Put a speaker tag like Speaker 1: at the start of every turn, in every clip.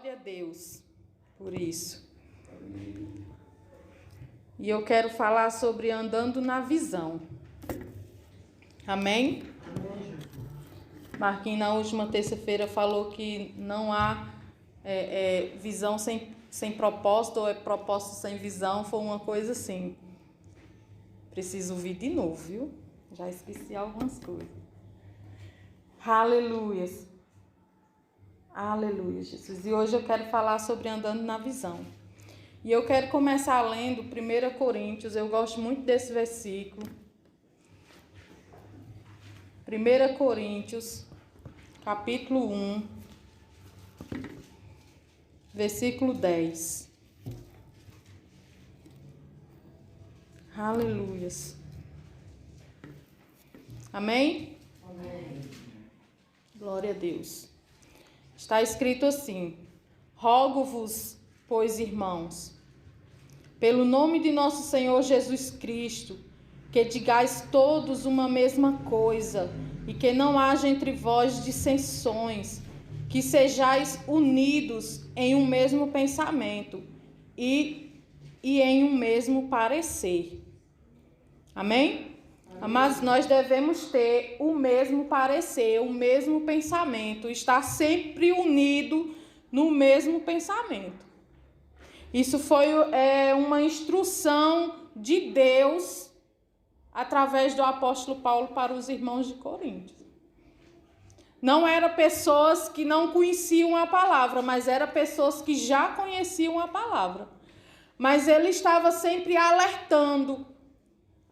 Speaker 1: Glória a Deus por isso. E eu quero falar sobre andando na visão. Amém? Marquinhos, na última terça-feira, falou que não há visão sem propósito, ou é propósito sem visão, foi uma coisa assim. Preciso ouvir de novo, viu? Já esqueci algumas coisas. Aleluias. Aleluia, Jesus. E hoje eu quero falar sobre andando na visão. E eu quero começar lendo 1 Coríntios. Eu gosto muito desse versículo. 1 Coríntios, capítulo 1, versículo 10. Aleluias. Amém?
Speaker 2: Amém.
Speaker 1: Glória a Deus. Está escrito assim: rogo-vos, pois, irmãos, pelo nome de nosso Senhor Jesus Cristo, que digais todos uma mesma coisa, e que não haja entre vós dissensões, que sejais unidos em um mesmo pensamento e em um mesmo parecer. Amém? Mas nós devemos ter o mesmo parecer, o mesmo pensamento, estar sempre unido no mesmo pensamento. Isso foi uma instrução de Deus através do apóstolo Paulo para os irmãos de Corinto. Não eram pessoas que não conheciam a palavra, mas eram pessoas que já conheciam a palavra. Mas ele estava sempre alertando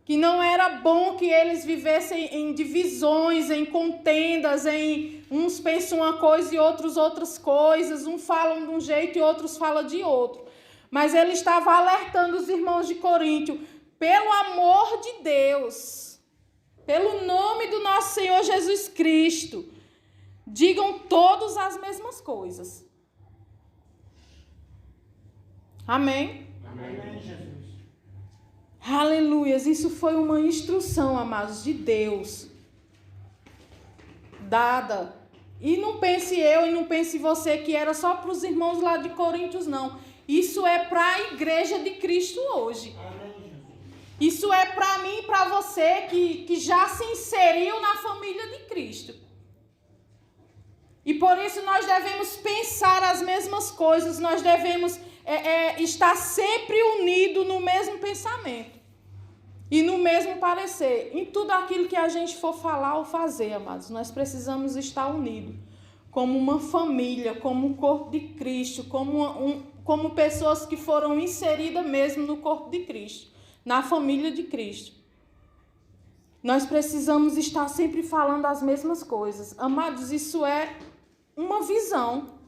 Speaker 1: que não era bom que eles vivessem em divisões, em contendas, em uns pensam uma coisa e outros outras coisas, uns falam de um jeito e outros falam de outro. Mas ele estava alertando os irmãos de Corinto, pelo amor de Deus, pelo nome do nosso Senhor Jesus Cristo, digam todos as mesmas coisas. Amém?
Speaker 2: Amém, Jesus.
Speaker 1: Aleluias, isso foi uma instrução, amados, de Deus, dada. E não pense eu e não pense você que era só para os irmãos lá de Coríntios, não. Isso é para a igreja de Cristo hoje.
Speaker 2: Amém, Jesus.
Speaker 1: Isso é para mim e para você que já se inseriu na família de Cristo. E por isso nós devemos pensar as mesmas coisas, nós devemos estar sempre unidos no mesmo pensamento e no mesmo parecer. Em tudo aquilo que a gente for falar ou fazer, amados, nós precisamos estar unidos como uma família, como um corpo de Cristo, como pessoas que foram inseridas mesmo no corpo de Cristo, na família de Cristo. Nós precisamos estar sempre falando as mesmas coisas. Amados, isso é uma visão.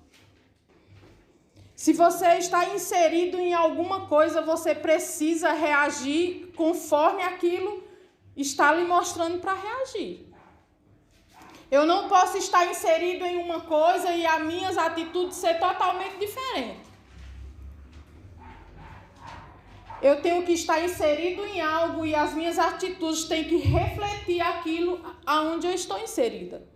Speaker 1: Se você está inserido em alguma coisa, você precisa reagir conforme aquilo está lhe mostrando para reagir. Eu não posso estar inserido em uma coisa e as minhas atitudes ser totalmente diferentes. Eu tenho que estar inserido em algo e as minhas atitudes têm que refletir aquilo aonde eu estou inserida.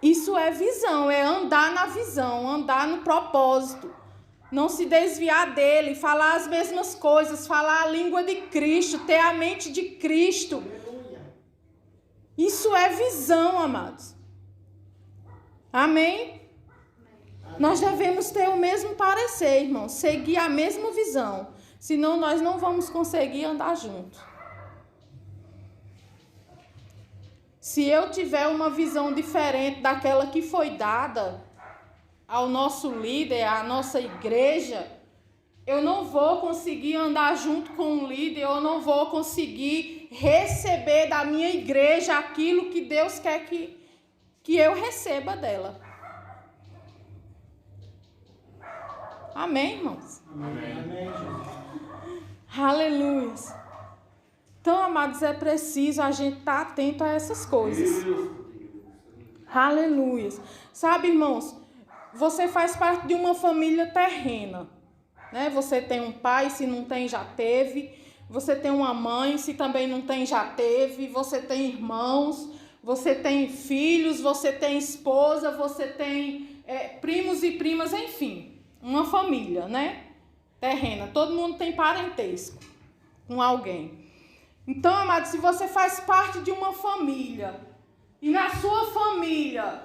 Speaker 1: Isso é visão, é andar na visão, andar no propósito. Não se desviar dele, falar as mesmas coisas, falar a língua de Cristo, ter a mente de Cristo. Isso é visão, amados. Amém? Nós devemos ter o mesmo parecer, irmãos, seguir a mesma visão. Senão nós não vamos conseguir andar juntos. Se eu tiver uma visão diferente daquela que foi dada ao nosso líder, à nossa igreja, eu não vou conseguir andar junto com o líder, eu não vou conseguir receber da minha igreja aquilo que Deus quer que eu receba dela. Amém, irmãos?
Speaker 2: Amém. Amém, Jesus.
Speaker 1: Aleluia. Então, amados, é preciso a gente estar atento a essas coisas. Aleluia. Sabe, irmãos, você faz parte de uma família terrena, né? Você tem um pai, se não tem, já teve. Você tem uma mãe, se também não tem, já teve. Você tem irmãos, você tem filhos, você tem esposa, você tem primos e primas, enfim, uma família, né? Terrena, todo mundo tem parentesco com alguém. Então, amados, se você faz parte de uma família e na sua família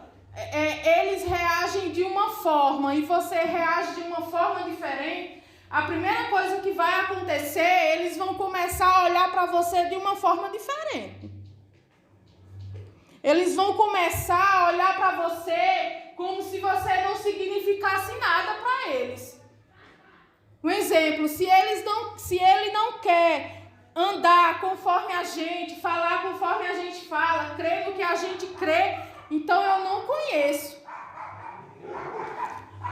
Speaker 1: eles reagem de uma forma e você reage de uma forma diferente, a primeira coisa que vai acontecer, eles vão começar a olhar para você de uma forma diferente. Eles vão começar a olhar para você como se você não significasse nada para eles. Um exemplo, se ele não quer andar conforme a gente, falar conforme a gente fala, crer no que a gente crê, então eu não conheço.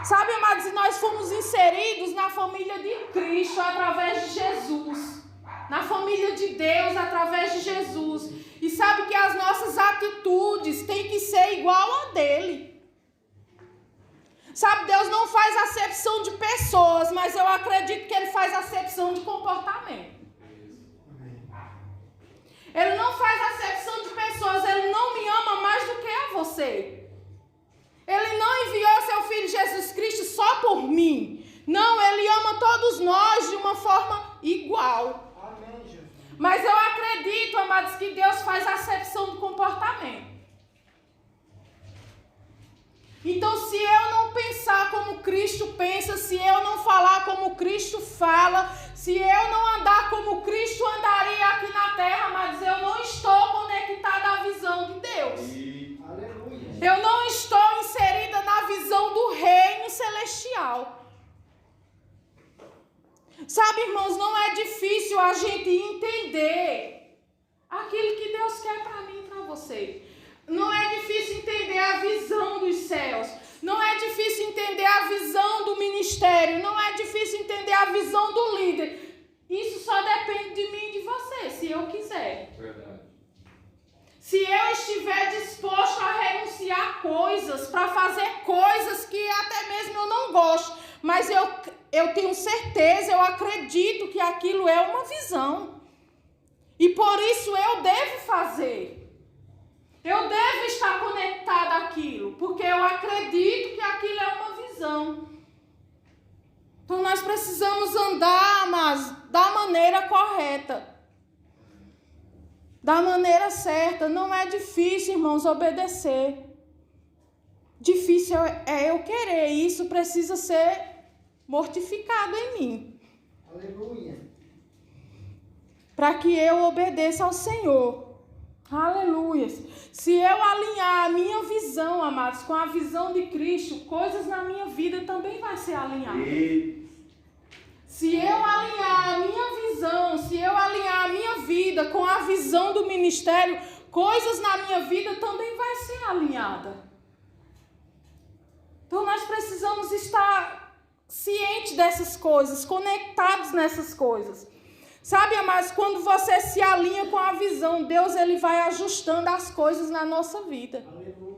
Speaker 1: Sabe, amados, e nós fomos inseridos na família de Cristo através de Jesus. Na família de Deus através de Jesus. E sabe que as nossas atitudes têm que ser igual a dele. Sabe, Deus não faz acepção de pessoas, mas eu acredito que Ele faz acepção de comportamento. Ele não faz acepção de pessoas, Ele não me ama mais do que a você. Ele não enviou seu Filho Jesus Cristo só por mim. Não, Ele ama todos nós de uma forma igual.
Speaker 2: Amém, Jesus.
Speaker 1: Mas eu acredito, amados, que Deus faz acepção do comportamento. Então, se eu não pensar como Cristo pensa, se eu não falar como Cristo fala, se eu não andar como Cristo andaria aqui na terra, mas eu não estou conectada à visão de Deus.
Speaker 2: Aleluia.
Speaker 1: Eu não estou inserida na visão do reino celestial. Sabe, irmãos, não é difícil a gente entender aquilo que Deus quer para mim e para você. Não é difícil entender a visão dos céus. Não é difícil entender a visão do ministério. Não é difícil entender a visão do líder. Isso só depende de mim e de você, se eu quiser.
Speaker 3: Verdade.
Speaker 1: Se eu estiver disposto a renunciar a coisas, para fazer coisas que até mesmo eu não gosto. Mas eu tenho certeza, eu acredito que aquilo é uma visão. E por isso eu devo fazer. Eu devo estar conectada àquilo, porque eu acredito que aquilo é uma visão. Então nós precisamos andar, mas da maneira correta. Da maneira certa. Não é difícil, irmãos, obedecer. Difícil é eu querer. E isso precisa ser mortificado em mim.
Speaker 2: Aleluia.
Speaker 1: Para que eu obedeça ao Senhor. Aleluia. Se eu alinhar a minha visão, amados, com a visão de Cristo, coisas na minha vida também vai ser alinhada. Se eu alinhar a minha visão, se eu alinhar a minha vida com a visão do ministério, coisas na minha vida também vai ser alinhada. Então nós precisamos estar cientes dessas coisas, conectados nessas coisas. Sabe, amados, quando você se alinha com a visão, Deus ele vai ajustando as coisas na nossa vida.
Speaker 2: Aleluia.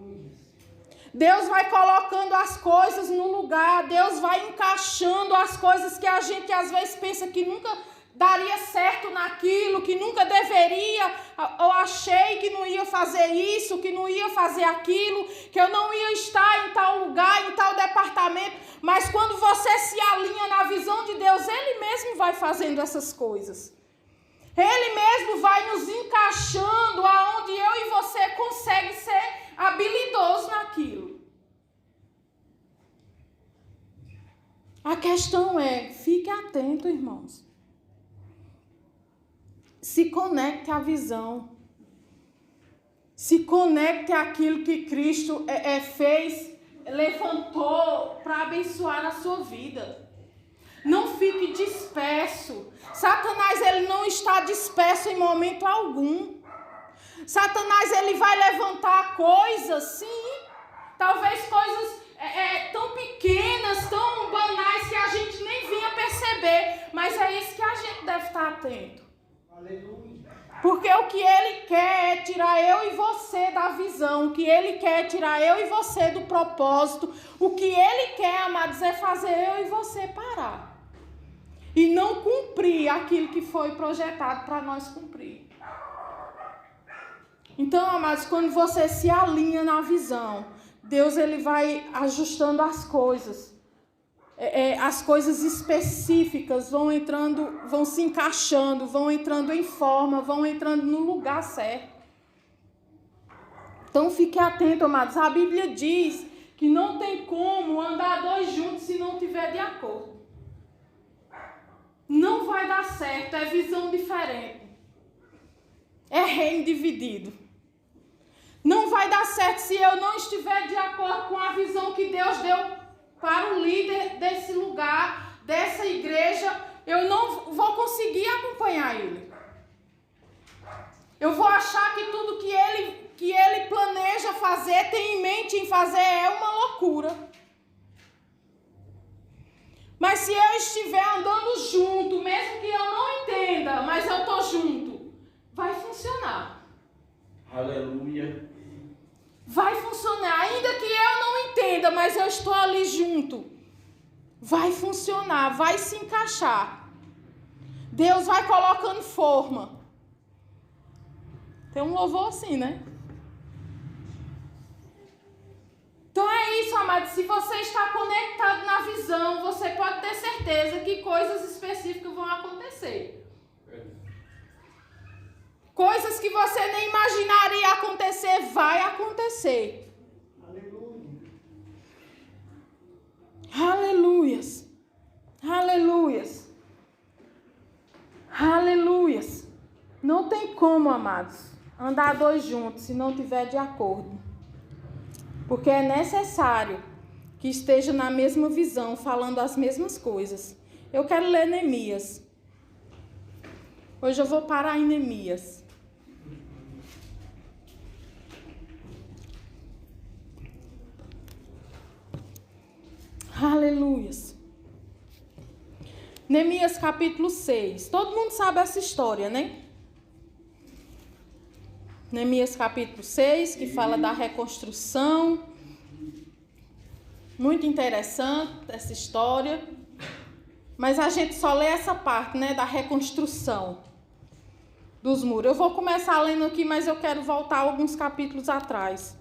Speaker 1: Deus vai colocando as coisas no lugar, Deus vai encaixando as coisas que a gente às vezes pensa que nunca daria certo naquilo, que nunca deveria, eu achei que não ia fazer isso, que não ia fazer aquilo, que eu não ia estar em tal lugar, em tal departamento, mas quando você se alinha na visão de Deus, Ele mesmo vai fazendo essas coisas. Ele mesmo vai nos encaixando aonde eu e você consegue ser habilidoso naquilo. A questão é, fique atento, irmãos. Se conecte à visão. Se conecte àquilo que Cristo fez, levantou para abençoar a sua vida. Não fique disperso. Satanás, ele não está disperso em momento algum. Satanás, ele vai levantar coisas, sim. Talvez coisas tão pequenas, tão banais que a gente nem vinha perceber. Mas é isso que a gente deve estar atento.
Speaker 2: Aleluia.
Speaker 1: Porque o que ele quer é tirar eu e você da visão. O que ele quer é tirar eu e você do propósito. O que ele quer, amados, é fazer eu e você parar. E não cumprir aquilo que foi projetado para nós cumprir. Então, amados, quando você se alinha na visão, Deus ele vai ajustando as coisas. As coisas específicas vão entrando, vão se encaixando, vão entrando em forma, vão entrando no lugar certo. Então fique atento, amados. A Bíblia diz que não tem como andar dois juntos se não tiver de acordo. Não vai dar certo, é visão diferente. É reino dividido. Não vai dar certo se eu não estiver de acordo com a visão que Deus deu para o líder desse lugar, dessa igreja. Eu não vou conseguir acompanhar ele. Eu vou achar que tudo que ele planeja fazer, tem em mente em fazer, é uma loucura. Mas se eu estiver andando junto, mesmo que eu não entenda, mas eu estou junto, vai funcionar.
Speaker 3: Aleluia.
Speaker 1: Vai funcionar, ainda que eu não entenda, mas eu estou ali junto. Vai funcionar, vai se encaixar. Deus vai colocando forma. Tem um louvor assim, né? Então é isso, amado. Se você está conectado na visão, você pode ter certeza que coisas específicas vão acontecer. Coisas que você nem imaginaria acontecer, vai acontecer.
Speaker 2: Aleluia.
Speaker 1: Aleluias. Aleluias. Aleluias. Não tem como, amados, andar dois juntos se não tiver de acordo. Porque é necessário que esteja na mesma visão, falando as mesmas coisas. Eu quero ler Neemias. Hoje eu vou parar em Neemias. Aleluias. Neemias capítulo 6. Todo mundo sabe essa história, né? Neemias capítulo 6, que fala da reconstrução. Muito interessante essa história. Mas a gente só lê essa parte, né? Da reconstrução dos muros. Eu vou começar lendo aqui, mas eu quero voltar alguns capítulos atrás.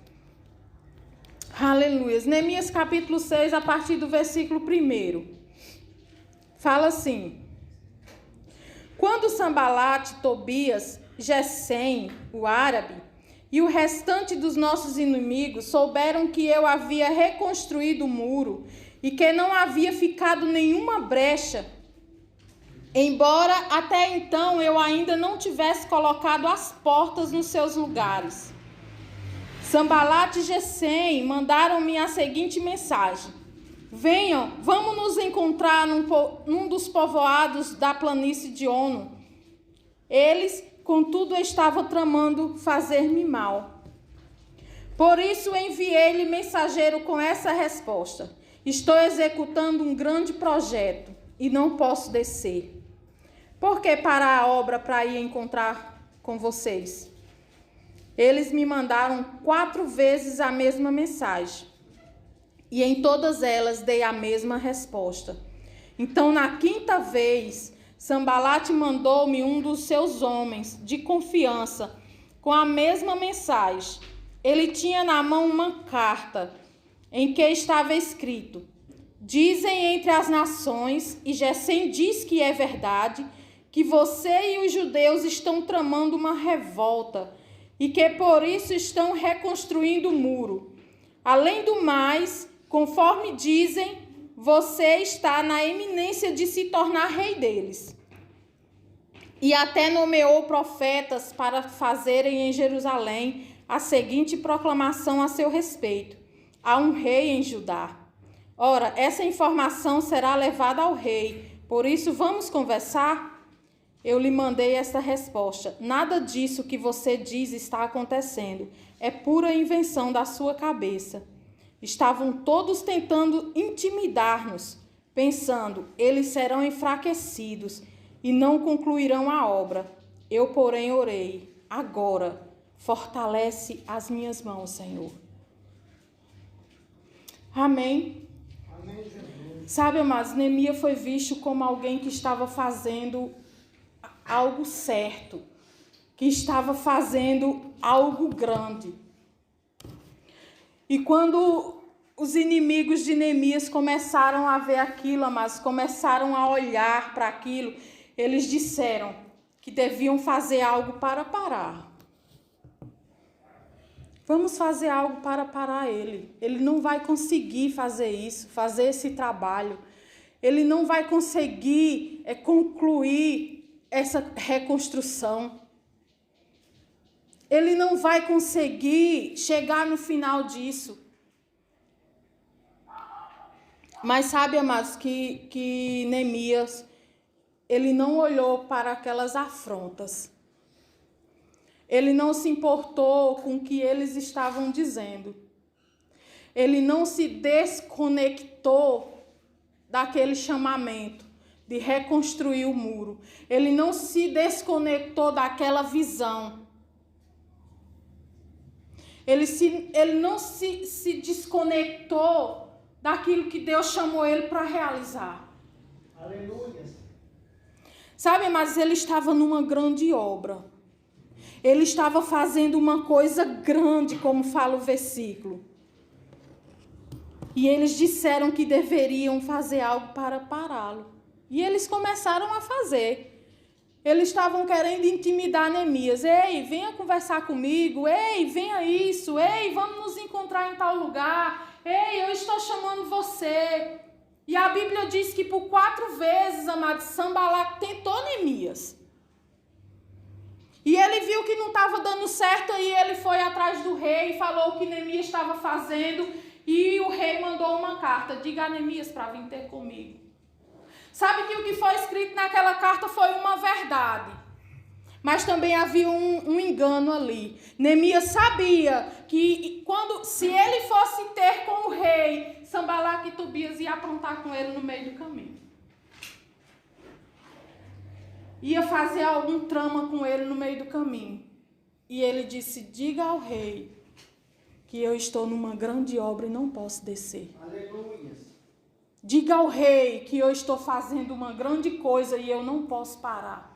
Speaker 1: Aleluia. Neemias capítulo 6, a partir do versículo 1. Fala assim: quando Sambalate, Tobias, Gesem, o árabe, e o restante dos nossos inimigos souberam que eu havia reconstruído o muro e que não havia ficado nenhuma brecha, embora até então eu ainda não tivesse colocado as portas nos seus lugares, Sambalate e Gesem mandaram-me a seguinte mensagem: venham, vamos nos encontrar num dos povoados da planície de Ono. Eles, contudo, estavam tramando fazer-me mal. Por isso enviei-lhe mensageiro com essa resposta: estou executando um grande projeto e não posso descer. Por que parar a obra para ir encontrar com vocês? Eles me mandaram 4 vezes a mesma mensagem, e em todas elas dei a mesma resposta. Então, na 5ª vez, Sambalate mandou-me um dos seus homens de confiança com a mesma mensagem. Ele tinha na mão uma carta em que estava escrito: dizem entre as nações, e Gesem diz que é verdade, que você e os judeus estão tramando uma revolta e que por isso estão reconstruindo o muro. Além do mais, conforme dizem, você está na eminência de se tornar rei deles. E até nomeou profetas para fazerem em Jerusalém a seguinte proclamação a seu respeito: há um rei em Judá. Ora, essa informação será levada ao rei, por isso vamos conversar? Eu lhe mandei esta resposta: nada disso que você diz está acontecendo, é pura invenção da sua cabeça. Estavam todos tentando intimidar-nos, pensando: eles serão enfraquecidos e não concluirão a obra. Eu, porém, orei: agora, fortalece as minhas mãos, Senhor. Amém.
Speaker 2: Amém, Jesus.
Speaker 1: Sabe, amados, Neemias foi visto como alguém que estava fazendo algo certo, que estava fazendo algo grande. E quando os inimigos de Neemias começaram a ver aquilo, mas começaram a olhar para aquilo, eles disseram que deviam fazer algo para parar. Vamos fazer algo para parar ele. Ele não vai conseguir fazer isso, fazer esse trabalho. Ele não vai conseguir concluir essa reconstrução. Ele não vai conseguir chegar no final disso. Mas sabe, amados, que Neemias, ele não olhou para aquelas afrontas. Ele não se importou com o que eles estavam dizendo. Ele não se desconectou daquele chamamento de reconstruir o muro. Ele não se desconectou daquela visão. Ele não se desconectou daquilo que Deus chamou ele para realizar.
Speaker 2: Aleluia.
Speaker 1: Sabe, mas ele estava numa grande obra. Ele estava fazendo uma coisa grande, como fala o versículo. E eles disseram que deveriam fazer algo para pará-lo. E eles começaram a fazer. Eles estavam querendo intimidar Neemias. Ei, venha conversar comigo. Ei, venha isso. Ei, vamos nos encontrar em tal lugar. Ei, eu estou chamando você. E a Bíblia diz que por 4 vezes, amado, Sanbalat tentou Neemias. E ele viu que não estava dando certo, aí ele foi atrás do rei e falou o que Neemias estava fazendo. E o rei mandou uma carta: diga a Neemias para vir ter comigo. Sabe que o que foi escrito naquela carta foi uma verdade. Mas também havia um engano ali. Neemias sabia que se ele fosse ter com o rei, Sanbalat e Tobias ia aprontar com ele no meio do caminho. Ia fazer algum trama com ele no meio do caminho. E ele disse: diga ao rei que eu estou numa grande obra e não posso descer.
Speaker 2: Aleluia.
Speaker 1: Diga ao rei que eu estou fazendo uma grande coisa e eu não posso parar.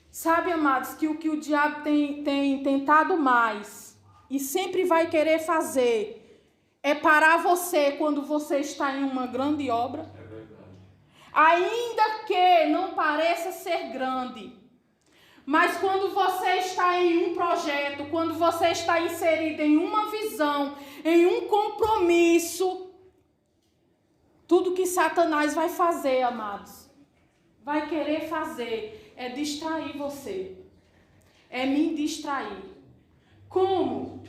Speaker 1: Sabe, amados, que o que o diabo tem tentado mais e sempre vai querer fazer é parar você quando você está em uma grande obra. Ainda que não pareça ser grande, mas quando você está em um projeto, quando você está inserido em uma visão, em um compromisso, tudo que Satanás vai fazer, amados, vai querer fazer é distrair você, é me distrair. Como?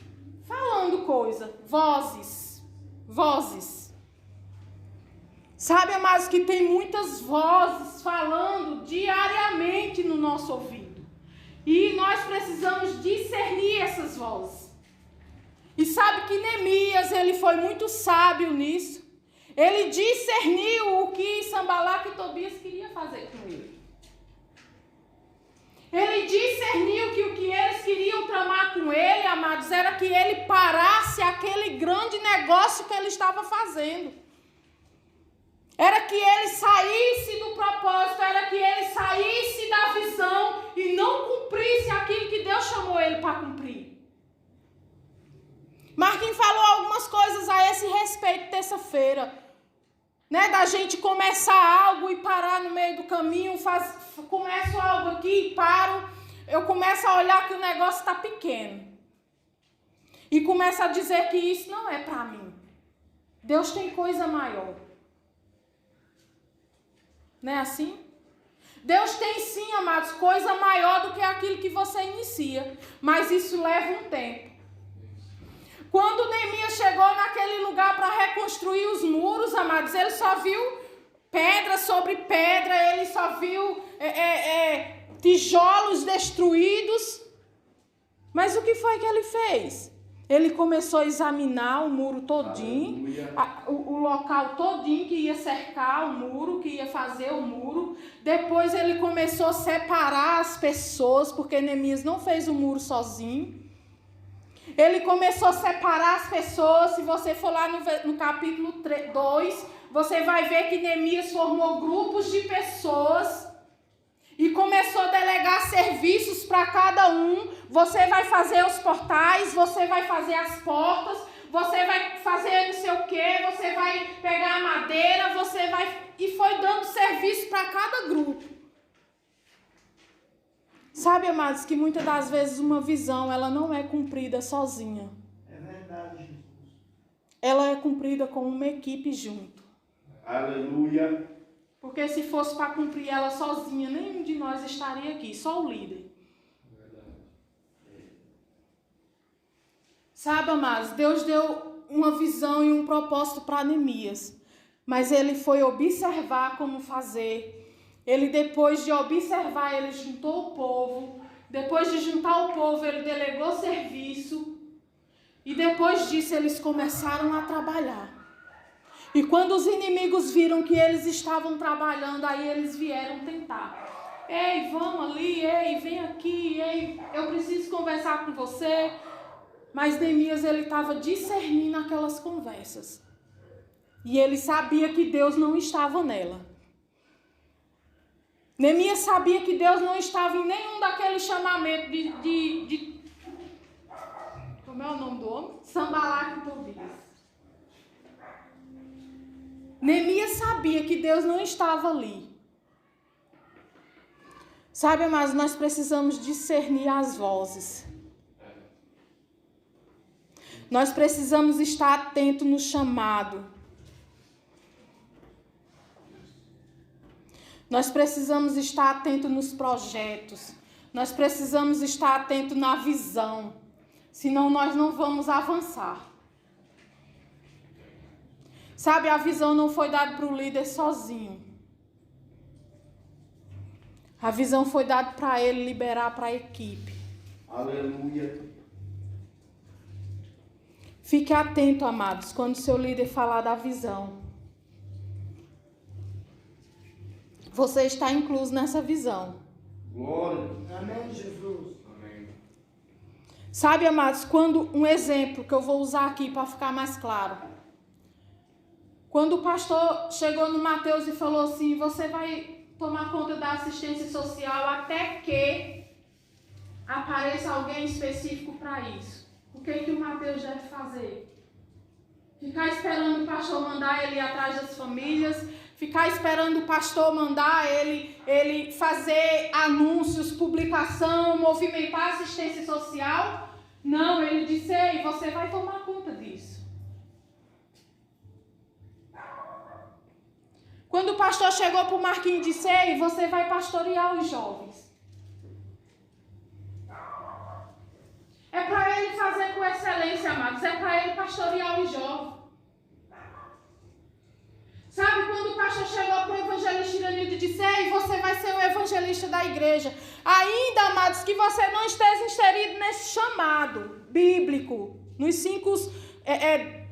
Speaker 1: Falando coisa, vozes. Sabe, amados, que tem muitas vozes falando diariamente no nosso ouvido. E nós precisamos discernir essas vozes. E sabe que Neemias, ele foi muito sábio nisso. Ele discerniu o que Sanbalat e Tobias queriam fazer com ele. Ele discerniu que o que eles queriam tramar com ele, amados, era que ele parasse aquele grande negócio que ele estava fazendo. Era que ele saísse do propósito, era que ele saísse da visão e não cumprisse aquilo que Deus chamou ele para cumprir. Marquinhos falou algumas coisas a esse respeito terça-feira, né? Da gente começar algo e parar no meio do caminho, começo algo aqui e paro, eu começo a olhar que o negócio está pequeno. E começo a dizer que isso não é para mim. Deus tem coisa maior. Não é assim? Deus tem sim, amados, coisa maior do que aquilo que você inicia. Mas isso leva um tempo. Quando Neemias chegou naquele lugar para reconstruir os muros, amados, ele só viu pedra sobre pedra, ele só viu tijolos destruídos. Mas o que foi que ele fez? Ele começou a examinar o muro todinho, o local todinho que ia cercar o muro, que ia fazer o muro. Depois ele começou a separar as pessoas, porque Neemias não fez o muro sozinho. Ele começou a separar as pessoas. Se você for lá no capítulo 2, você vai ver que Neemias formou grupos de pessoas e começou a delegar serviços para cada um, você vai fazer os portais, você vai fazer as portas, você vai fazer não sei o quê, você vai pegar a madeira, você vai... E foi dando serviço para cada grupo. Sabe, amados, que muitas das vezes uma visão, ela não é cumprida sozinha.
Speaker 2: É verdade, Jesus.
Speaker 1: Ela é cumprida com uma equipe junto.
Speaker 3: Aleluia.
Speaker 1: Porque se fosse para cumprir ela sozinha, nenhum de nós estaria aqui, só o líder. Sabe, amados, Deus deu uma visão e um propósito para Neemias. Mas ele foi observar como fazer. Ele, depois de observar, ele juntou o povo. Depois de juntar o povo, ele delegou serviço. E depois disso, eles começaram a trabalhar. E quando os inimigos viram que eles estavam trabalhando, aí eles vieram tentar. Ei, vamos ali, ei, vem aqui, ei, eu preciso conversar com você. Mas Neemias, ele estava discernindo aquelas conversas. E ele sabia que Deus não estava nela. Neemias sabia que Deus não estava em nenhum daqueles chamamentos de como é o nome do homem? Sanbalate e Tobias. Neemias sabia que Deus não estava ali. Sabe, mas nós precisamos discernir as vozes. Nós precisamos estar atentos no chamado. Nós precisamos estar atentos nos projetos. Nós precisamos estar atentos na visão. Senão nós não vamos avançar. Sabe, a visão não foi dada para o líder sozinho. A visão foi dada para ele liberar para a equipe.
Speaker 3: Aleluia.
Speaker 1: Fique atento, amados, quando seu líder falar da visão. Você está incluso nessa visão.
Speaker 3: Glória.
Speaker 2: Amém, Jesus.
Speaker 3: Amém.
Speaker 1: Sabe, amados, quando um exemplo que eu vou usar aqui para ficar mais claro. Quando o pastor chegou no Mateus e falou assim, você vai tomar conta da assistência social até que apareça alguém específico para isso. O que o Mateus deve fazer? Ficar esperando o pastor mandar ele ir atrás das famílias, ficar esperando o pastor mandar ele fazer anúncios, publicação, movimentar assistência social? Não, ele disse, ei, você vai tomar conta disso. Quando o pastor chegou para o Marquinhos e disse, ei, você vai pastorear os jovens. É para ele fazer com excelência, amados. É para ele pastorear os jovens. Sabe, quando o pastor chegou para o evangelista Iranildo e disse, ei, você vai ser o evangelista da igreja. Ainda, amados, que você não esteja inserido nesse chamado bíblico, nos 5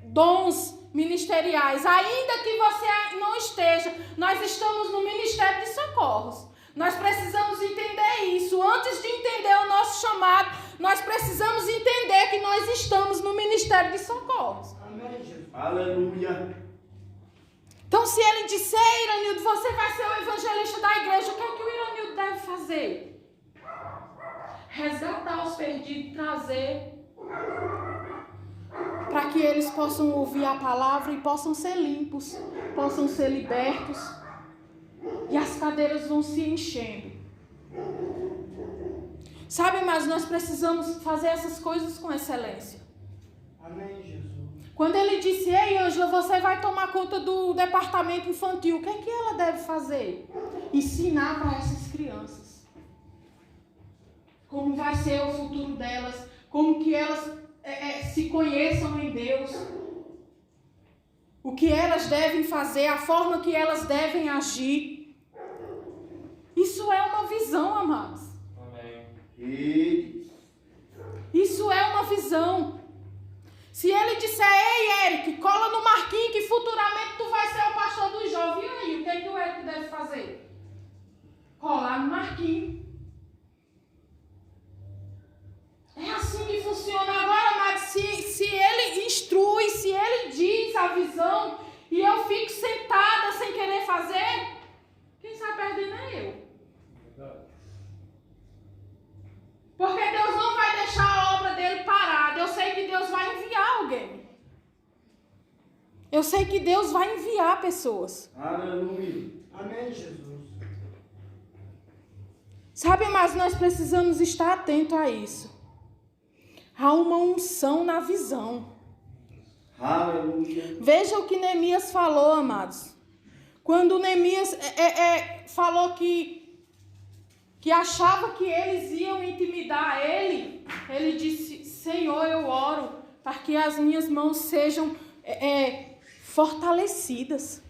Speaker 1: dons ministeriais. Ainda que você não esteja, nós estamos no Ministério de Socorros. Nós precisamos entender isso. Antes de entender o nosso chamado, nós precisamos entender que nós estamos no Ministério de Socorros.
Speaker 2: Amém, Jesus.
Speaker 3: Aleluia.
Speaker 1: Então, se ele disser, Iranildo, você vai ser o evangelista da igreja, o que é que o Iranildo deve fazer? Resgatar os perdidos, trazer para que eles possam ouvir a palavra e possam ser limpos, possam ser libertos. E as cadeiras vão se enchendo. Sabe, mas nós precisamos fazer essas coisas com excelência.
Speaker 2: Amém, Jesus.
Speaker 1: Quando ele disse, ei, Ângela, você vai tomar conta do departamento infantil, o que é que ela deve fazer? Ensinar para essas crianças. Como vai ser o futuro delas, como que elas se conheçam em Deus. O que elas devem fazer, a forma que elas devem agir. Isso é uma visão, amados.
Speaker 3: Amém. E...
Speaker 1: Isso é uma visão. Se ele disser, ei, Eric, cola no Marquinhos que futuramente tu vai ser o pastor dos jovens. E aí, o que é que o Eric deve fazer? Colar no Marquinhos. É assim que funciona. Agora, mas se ele instrui, se ele diz a visão e eu fico sentada sem querer fazer, quem sai perdendo é eu. Porque Deus não vai Eu sei que Deus vai enviar pessoas.
Speaker 3: Aleluia.
Speaker 2: Amém, Jesus.
Speaker 1: Sabe, mas nós precisamos estar atentos a isso. Há uma unção na visão.
Speaker 3: Aleluia.
Speaker 1: Veja o que Neemias falou, amados. Quando Neemias falou que achava que eles iam intimidar ele disse: Senhor, eu oro para que as minhas mãos sejam fortalecidas.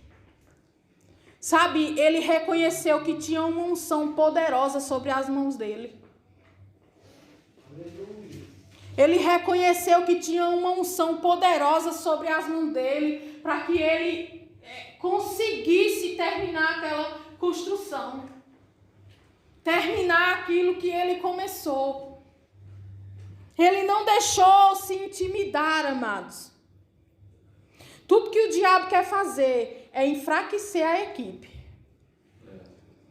Speaker 1: Sabe, ele reconheceu que tinha uma unção poderosa sobre as mãos dele.
Speaker 2: Aleluia.
Speaker 1: Ele reconheceu que tinha uma unção poderosa sobre as mãos dele, para que ele conseguisse terminar aquela construção. Terminar aquilo que ele começou. Ele não deixou se intimidar, amados. Tudo que o diabo quer fazer é enfraquecer a equipe.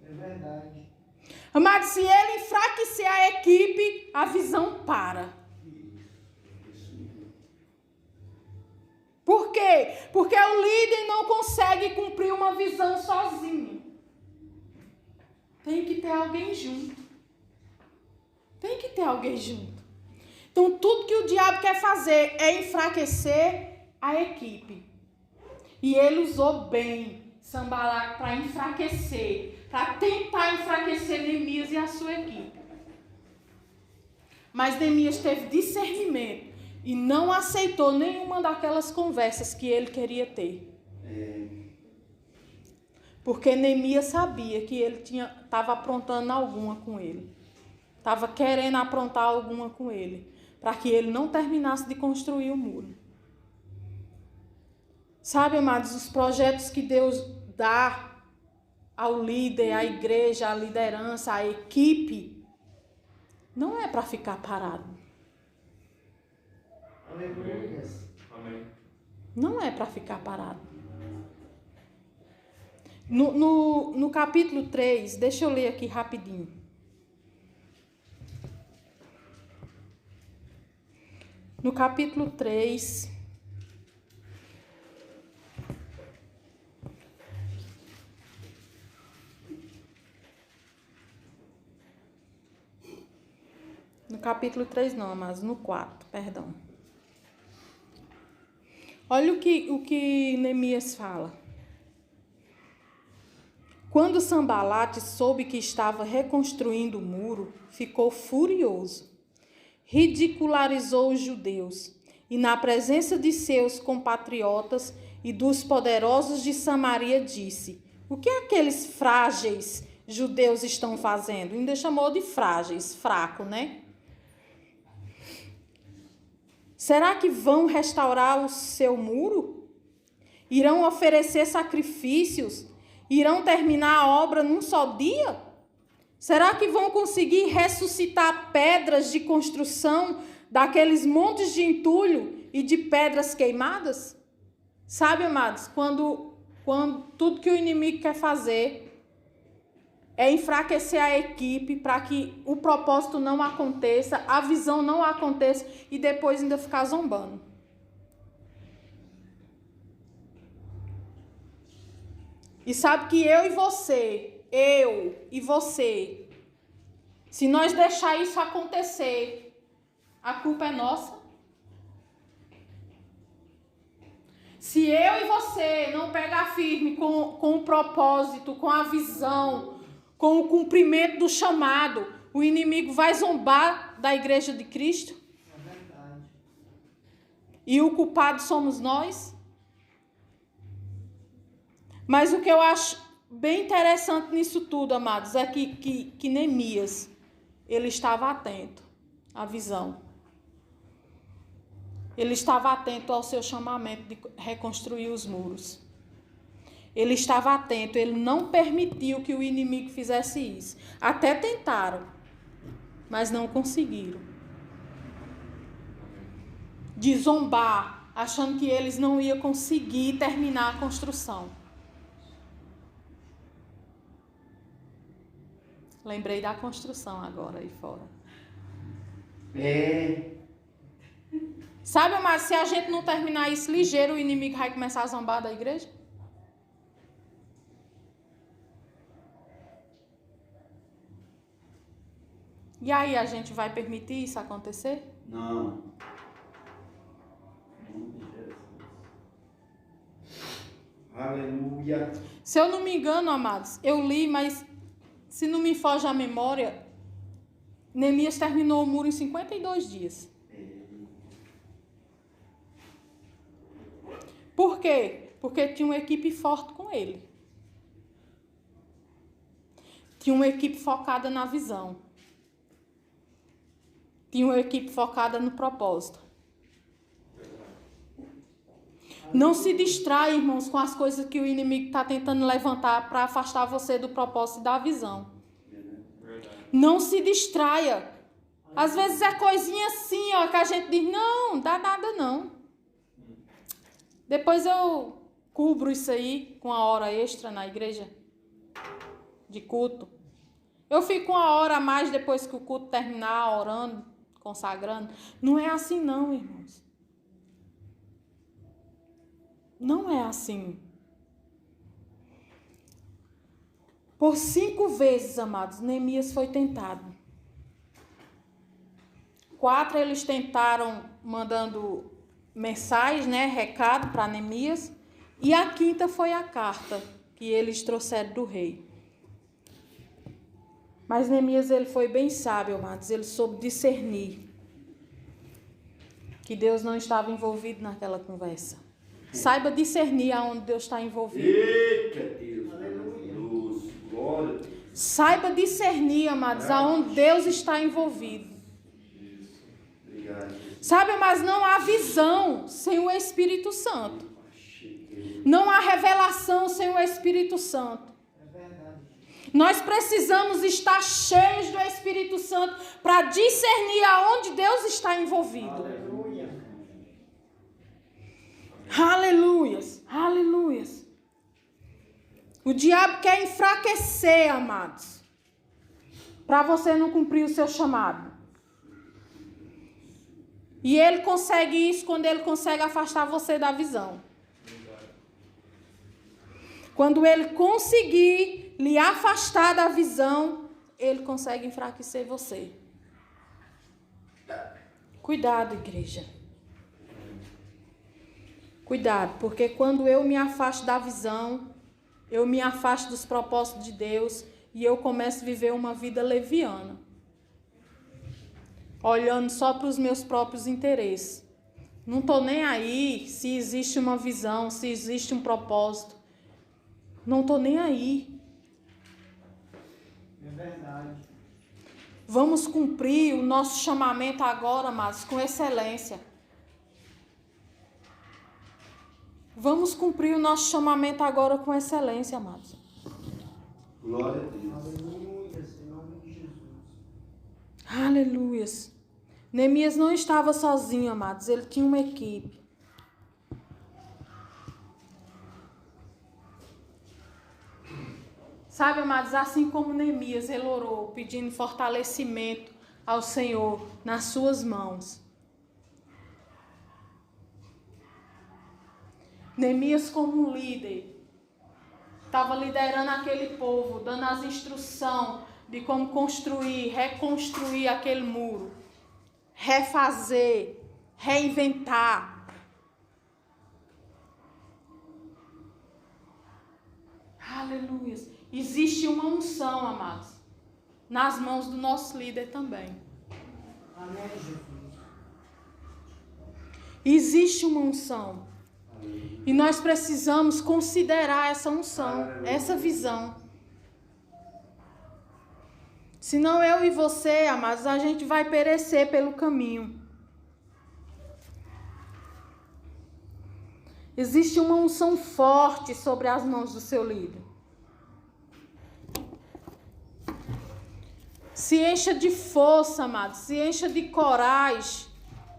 Speaker 2: É verdade.
Speaker 1: Amados, se ele enfraquecer a equipe, a visão para. Por quê? Porque o líder não consegue cumprir uma visão sozinho. Tem que ter alguém junto. Tem que ter alguém junto. Então, tudo que o diabo quer fazer é enfraquecer a equipe. E ele usou bem Sanbalat para enfraquecer, para tentar enfraquecer Neemias e a sua equipe. Mas Neemias teve discernimento e não aceitou nenhuma daquelas conversas que ele queria ter. Porque Neemias sabia que ele estava aprontando alguma com ele. Estava querendo aprontar alguma com ele, para que ele não terminasse de construir o muro. Sabe, amados, os projetos que Deus dá ao líder, à igreja, à liderança, à equipe, não é para ficar parado.
Speaker 2: Aleluia.
Speaker 3: Amém.
Speaker 1: Não é para ficar parado. No capítulo 3, deixa eu ler aqui rapidinho. No capítulo 3, no capítulo 3 não, mas no 4, perdão. Olha o que Neemias fala. Quando Sanbalat soube que estava reconstruindo o muro, ficou furioso. Ridicularizou os judeus e, na presença de seus compatriotas e dos poderosos de Samaria, disse: o que aqueles frágeis judeus estão fazendo? Ainda chamou de frágeis, fraco, né? Será que vão restaurar o seu muro? Irão oferecer sacrifícios? Irão terminar a obra num só dia? Será que vão conseguir ressuscitar pedras de construção daqueles montes de entulho e de pedras queimadas? Sabe, amados, quando tudo que o inimigo quer fazer é enfraquecer a equipe para que o propósito não aconteça, a visão não aconteça e depois ainda ficar zombando. E sabe que eu e você, se nós deixar isso acontecer, a culpa é nossa. Se eu e você não pegar firme com o propósito, com a visão, com o cumprimento do chamado, o inimigo vai zombar da igreja de Cristo.
Speaker 2: É verdade.
Speaker 1: E o culpado somos nós. Mas o que eu acho bem interessante nisso tudo, amados, é que Neemias, ele estava atento à visão. Ele estava atento ao seu chamamento de reconstruir os muros. Ele estava atento, ele não permitiu que o inimigo fizesse isso. Até tentaram, mas não conseguiram. De zombar, achando que eles não iam conseguir terminar a construção. Lembrei da construção agora aí fora. Sabe, mas se a gente não terminar isso ligeiro, o inimigo vai começar a zombar da igreja? E aí a gente vai permitir isso acontecer?
Speaker 3: Não. Aleluia.
Speaker 1: Se eu não me engano, amados, eu li, mas se não me foge a memória, Neemias terminou o muro em 52 dias. Por quê? Porque tinha uma equipe forte com ele. Tinha uma equipe focada na visão. Tinha uma equipe focada no propósito. Não se distrai, irmãos, com as coisas que o inimigo está tentando levantar para afastar você do propósito e da visão. Não se distraia. Às vezes é coisinha assim, ó, que a gente diz, não, dá nada não. Depois eu cubro isso aí com a hora extra na igreja de culto. Eu fico uma hora a mais depois que o culto terminar, orando, consagrando. Não é assim não, irmãos. Não é assim. Por 5 vezes, amados, Neemias foi tentado. 4 eles tentaram mandando mensais, né, recado para Neemias. E a 5ª foi a carta que eles trouxeram do rei. Mas Neemias, ele foi bem sábio, amados. Ele soube discernir que Deus não estava envolvido naquela conversa. Saiba discernir aonde Deus está envolvido.
Speaker 3: Eita Deus. Aleluia. Glória a Deus.
Speaker 1: Saiba discernir, amados, aonde Deus está envolvido.
Speaker 3: Obrigado.
Speaker 1: Sabe, mas não há visão sem o Espírito Santo. Não há revelação sem o Espírito Santo.
Speaker 2: É verdade.
Speaker 1: Nós precisamos estar cheios do Espírito Santo para discernir aonde Deus está envolvido.
Speaker 2: Aleluia.
Speaker 1: Aleluias, aleluias. O diabo quer enfraquecer, amados, para você não cumprir o seu chamado. E ele consegue isso quando ele consegue afastar você da visão. Quando ele conseguir lhe afastar da visão, ele consegue enfraquecer você. Cuidado, igreja. Cuidado, porque quando eu me afasto da visão, eu me afasto dos propósitos de Deus e eu começo a viver uma vida leviana. Olhando só para os meus próprios interesses. Não estou nem aí se existe uma visão, se existe um propósito. Não estou nem aí.
Speaker 2: É verdade.
Speaker 1: Vamos cumprir o nosso chamamento agora, amados, com excelência. Vamos cumprir o nosso chamamento agora com excelência, amados.
Speaker 3: Glória a Deus.
Speaker 2: Aleluia, em nome de Jesus.
Speaker 1: Aleluias. Neemias não estava sozinho, amados. Ele tinha uma equipe. Sabe, amados, assim como Neemias, ele orou pedindo fortalecimento ao Senhor nas suas mãos. Neemias, como líder, estava liderando aquele povo, dando as instruções de como construir, reconstruir aquele muro, refazer, reinventar. Aleluia. Existe uma unção, amados, nas mãos do nosso líder também.
Speaker 2: Amém, Jesus.
Speaker 1: Existe uma unção. E nós precisamos considerar essa unção, essa visão. Senão eu e você, amados, a gente vai perecer pelo caminho. Existe uma unção forte sobre as mãos do seu líder. Se encha de força, amados, se encha de coragem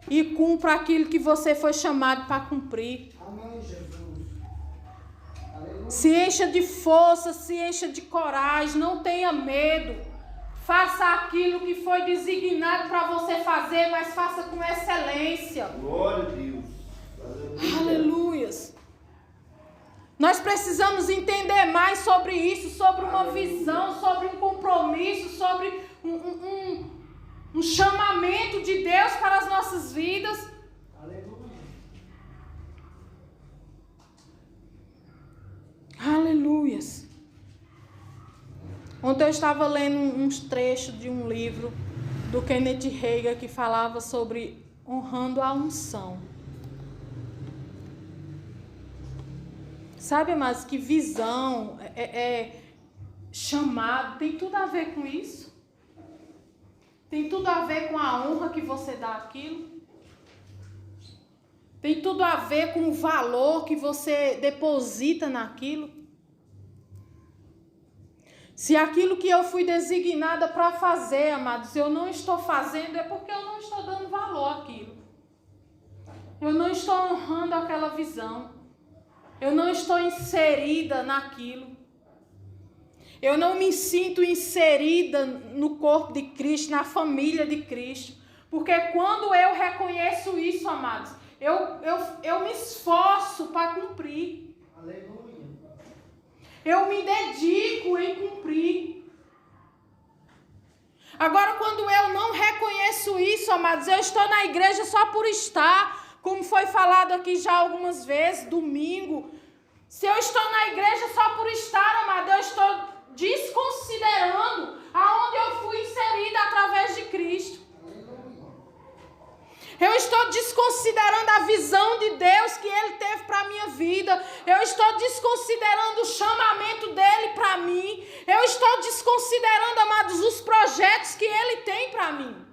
Speaker 1: e cumpra aquilo que você foi chamado para cumprir.
Speaker 2: Amém, Jesus. Aleluia.
Speaker 1: Se encha de força, se encha de coragem, não tenha medo. Faça aquilo que foi designado para você fazer, mas faça com excelência.
Speaker 3: Glória a Deus.
Speaker 1: Aleluias. Nós precisamos entender mais sobre isso, sobre uma visão, sobre um compromisso, sobre um chamamento de Deus para as nossas vidas.
Speaker 2: Aleluia.
Speaker 1: Aleluias. Ontem eu estava lendo uns trechos de um livro do Kenneth Hagin que falava sobre honrando a unção. Sabe, mas que visão, chamado, tem tudo a ver com isso. Tem tudo a ver com a honra que você dá àquilo. Tem tudo a ver com o valor que você deposita naquilo. Se aquilo que eu fui designada para fazer, amados, eu não estou fazendo, é porque eu não estou dando valor àquilo. Eu não estou honrando aquela visão. Eu não estou inserida naquilo. Eu não me sinto inserida no corpo de Cristo, na família de Cristo. Porque quando eu reconheço isso, amados, eu me esforço para cumprir.
Speaker 2: Aleluia.
Speaker 1: Eu me dedico em cumprir. Agora, quando eu não reconheço isso, amados, eu estou na igreja só por estar. Como foi falado aqui já algumas vezes, domingo. Se eu estou na igreja só por estar, amado, eu estou desconsiderando aonde eu fui inserida através de Cristo. Eu estou desconsiderando a visão de Deus que Ele teve para a minha vida. Eu estou desconsiderando o chamamento dEle para mim. Eu estou desconsiderando, amados, os projetos que Ele tem para mim.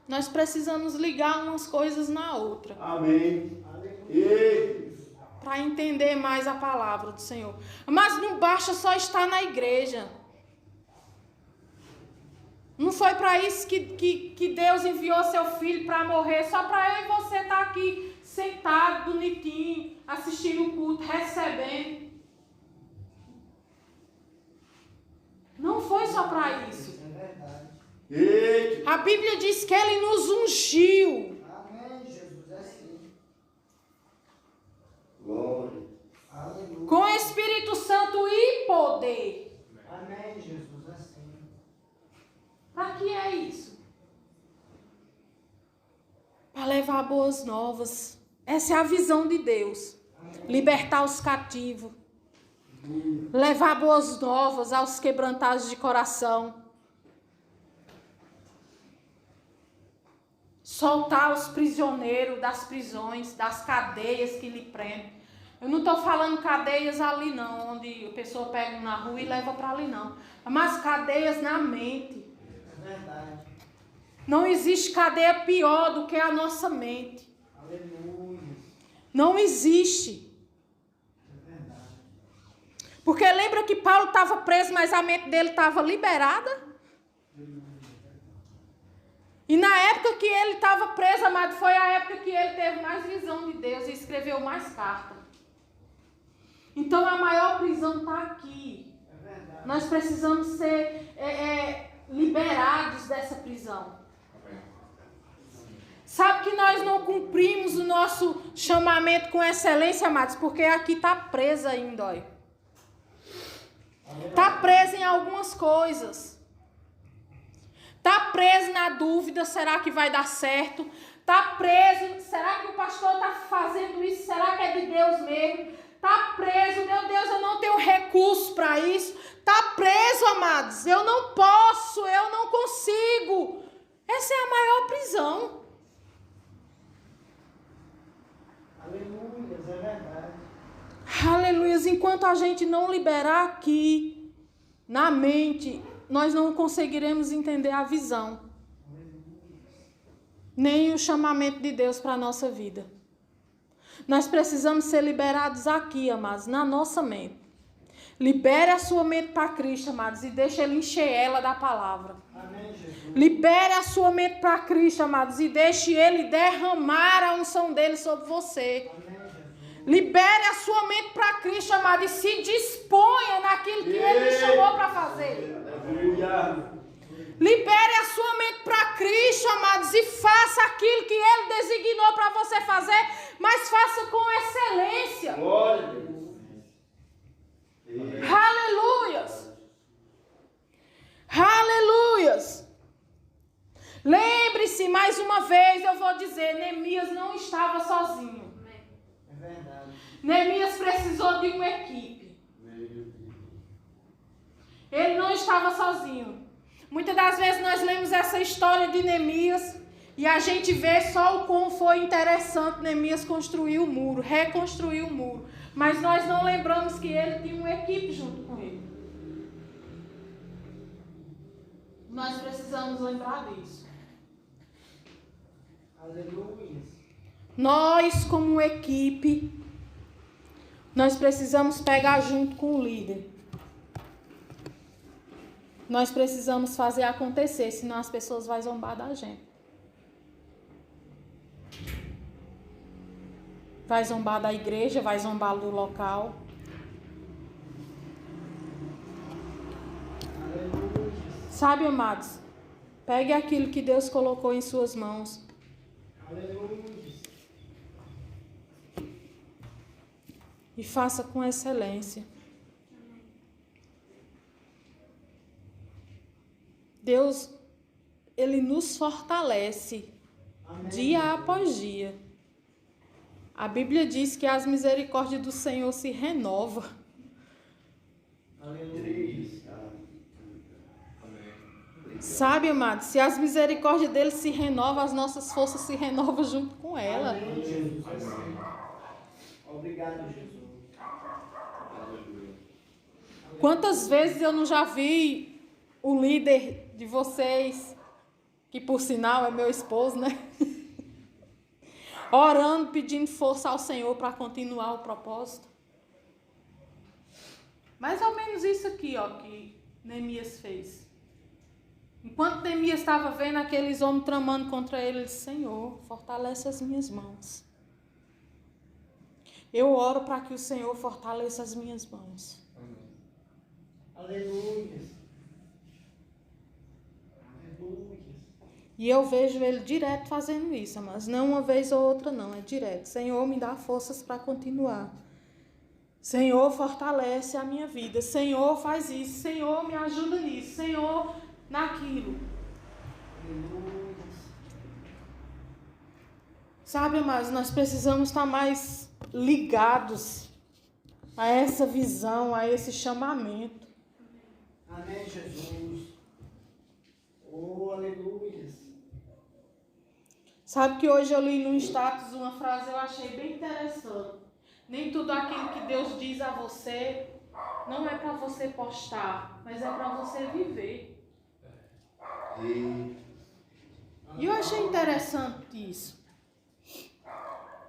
Speaker 1: Nós precisamos ligar umas coisas na outra.
Speaker 3: Amém.
Speaker 1: Para entender mais a palavra do Senhor. Mas não basta só estar na igreja. Não foi para isso que Deus enviou seu filho para morrer. Só para eu e você estar aqui sentado, bonitinho, assistindo o culto, recebendo. Não foi só para isso. A Bíblia diz que Ele nos ungiu.
Speaker 2: Amém, Jesus, é assim.
Speaker 3: Glória.
Speaker 2: Aleluia.
Speaker 1: Com Espírito Santo e poder.
Speaker 2: Amém, Jesus, é assim.
Speaker 1: Para que é isso? Para levar boas novas. Essa é a visão de Deus. Libertar os cativos. Levar boas novas aos quebrantados de coração. Soltar os prisioneiros das prisões, das cadeias que lhe prendem. Eu não estou falando cadeias ali não, onde a pessoa pega na rua e leva para ali não. Mas cadeias na mente.
Speaker 2: É verdade.
Speaker 1: Não existe cadeia pior do que a nossa mente.
Speaker 2: Aleluia.
Speaker 1: Não existe.
Speaker 2: É verdade.
Speaker 1: Porque lembra que Paulo estava preso, mas a mente dele estava liberada? E na época que ele estava preso, amado, foi a época que ele teve mais visão de Deus e escreveu mais cartas. Então a maior prisão está aqui.
Speaker 2: É verdade.
Speaker 1: Nós precisamos ser liberados dessa prisão. Sabe que nós não cumprimos o nosso chamamento com excelência, amados, porque aqui está preso ainda, olha. Está preso em algumas coisas. Está preso na dúvida, será que vai dar certo? Está preso, será que o pastor está fazendo isso? Será que é de Deus mesmo? Está preso, meu Deus, eu não tenho recurso para isso. Está preso, amados, eu não posso, eu não consigo. Essa é a maior prisão.
Speaker 2: Aleluia, é verdade.
Speaker 1: Aleluia, enquanto a gente não liberar aqui, na mente, nós não conseguiremos entender a visão, nem o chamamento de Deus para a nossa vida. Nós precisamos ser liberados aqui, amados, na nossa mente. Libere a sua mente para Cristo, amados, e deixe Ele encher ela da palavra.
Speaker 2: Amém, Jesus.
Speaker 1: Libere a sua mente para Cristo, amados, e deixe Ele derramar a unção dele sobre você.
Speaker 2: Amém, Jesus.
Speaker 1: Libere a sua mente para Cristo, amado, e se disponha naquilo que Ele lhe chamou para fazer.
Speaker 3: Aleluia.
Speaker 1: Libere a sua mente para Cristo, amados, e faça aquilo que Ele designou para você fazer, mas faça com excelência.
Speaker 3: Glória a Deus.
Speaker 1: Aleluias. Aleluias. Lembre-se, mais uma vez eu vou dizer, Neemias não estava sozinho.
Speaker 2: É verdade.
Speaker 1: Neemias precisou de uma equipe. Ele não estava sozinho. Muitas das vezes nós lemos essa história de Neemias e a gente vê só o quão foi interessante Neemias construir o muro, reconstruir o muro. Mas nós não lembramos que ele tinha uma equipe junto com ele. Nós precisamos lembrar disso.
Speaker 2: Aleluia.
Speaker 1: Nós, como equipe, nós precisamos pegar junto com o líder. Nós precisamos fazer acontecer, senão as pessoas vão zombar da gente. Vai zombar da igreja, vai zombar do local.
Speaker 2: Aleluia.
Speaker 1: Sabe, amados, pegue aquilo que Deus colocou em suas mãos.
Speaker 2: Aleluia.
Speaker 1: E faça com excelência. Deus, Ele nos fortalece
Speaker 2: Amém.
Speaker 1: dia após dia. A Bíblia diz que as misericórdias do Senhor se renovam.
Speaker 2: Aleluia.
Speaker 1: Sabe, amados, se as misericórdias dele se renovam, as nossas forças se renovam junto com ela.
Speaker 2: Amém, Jesus. Obrigado, Jesus.
Speaker 1: Quantas vezes eu não já vi o líder de vocês, que por sinal é meu esposo, né? Orando, pedindo força ao Senhor para continuar o propósito. Mais ou menos isso aqui, ó, que Neemias fez. Enquanto Neemias estava vendo aqueles homens tramando contra ele, ele disse: Senhor, fortalece as minhas mãos. Eu oro para que o Senhor fortaleça as minhas mãos.
Speaker 2: Aleluia. Aleluia.
Speaker 1: E eu vejo ele direto fazendo isso, mas não uma vez ou outra não, é direto. Senhor, me dá forças para continuar. Senhor, fortalece a minha vida. Senhor, faz isso. Senhor, me ajuda nisso. Senhor, naquilo.
Speaker 2: Aleluia.
Speaker 1: Sabe, amados, nós precisamos estar mais ligados a essa visão, a esse chamamento.
Speaker 2: Amém, Jesus. Oh, aleluia.
Speaker 1: Sabe que hoje eu li no status uma frase que eu achei bem interessante. Nem tudo aquilo que Deus diz a você não é para você postar, mas é para você viver. E eu achei interessante isso.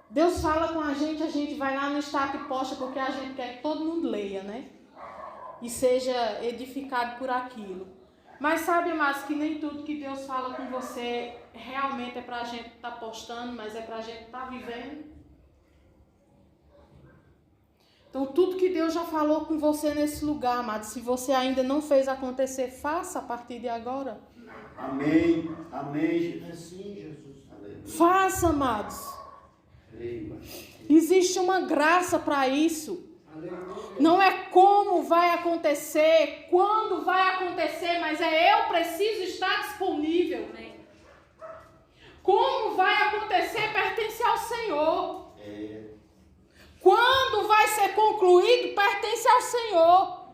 Speaker 1: Deus fala com a gente vai lá no status e posta porque a gente quer que todo mundo leia, né? E seja edificado por aquilo. Mas sabe, amados, que nem tudo que Deus fala com você realmente é pra gente estar postando, mas é pra gente estar vivendo. Então, tudo que Deus já falou com você nesse lugar, amados, se você ainda não fez acontecer, faça a partir de agora.
Speaker 3: Amém. Amém, Jesus.
Speaker 2: Assim, Jesus.
Speaker 3: Aleluia.
Speaker 1: Faça, amados.
Speaker 3: Creio.
Speaker 1: Existe uma graça para isso.
Speaker 2: Aleluia.
Speaker 1: Não é como vai acontecer, quando vai acontecer, mas é eu preciso estar disponível. Como vai acontecer pertence ao Senhor. Quando vai ser concluído pertence ao Senhor.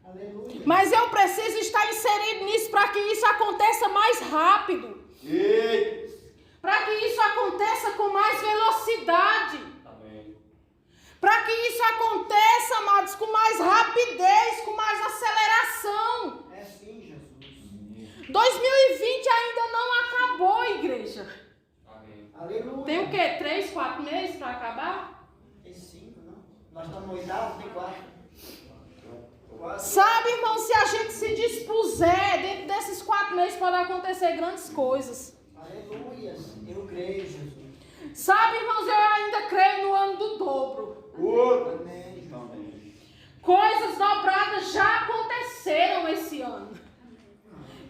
Speaker 2: Aleluia.
Speaker 1: Mas eu preciso estar inserido nisso para que isso aconteça mais rápido.
Speaker 3: Ei.
Speaker 1: Para que isso aconteça com mais velocidade.
Speaker 3: Amém.
Speaker 1: Para que isso aconteça, amados, com mais rapidez, com mais aceleração.
Speaker 2: É sim, Jesus.
Speaker 1: 2020 ainda não acabou, igreja.
Speaker 3: Amém.
Speaker 2: Aleluia.
Speaker 1: Tem o quê? 3, 4 meses para acabar?
Speaker 2: Tem 5, não? Nós estamos no 8º, tem 4.
Speaker 1: Sabe, irmão, se a gente se dispuser, dentro desses 4 meses pode acontecer grandes coisas.
Speaker 2: Aleluia. Eu creio, Jesus.
Speaker 1: Sabe, irmãos, eu ainda creio no ano do
Speaker 3: Outro.
Speaker 2: Amém.
Speaker 3: Amém.
Speaker 1: Coisas dobradas já aconteceram esse ano.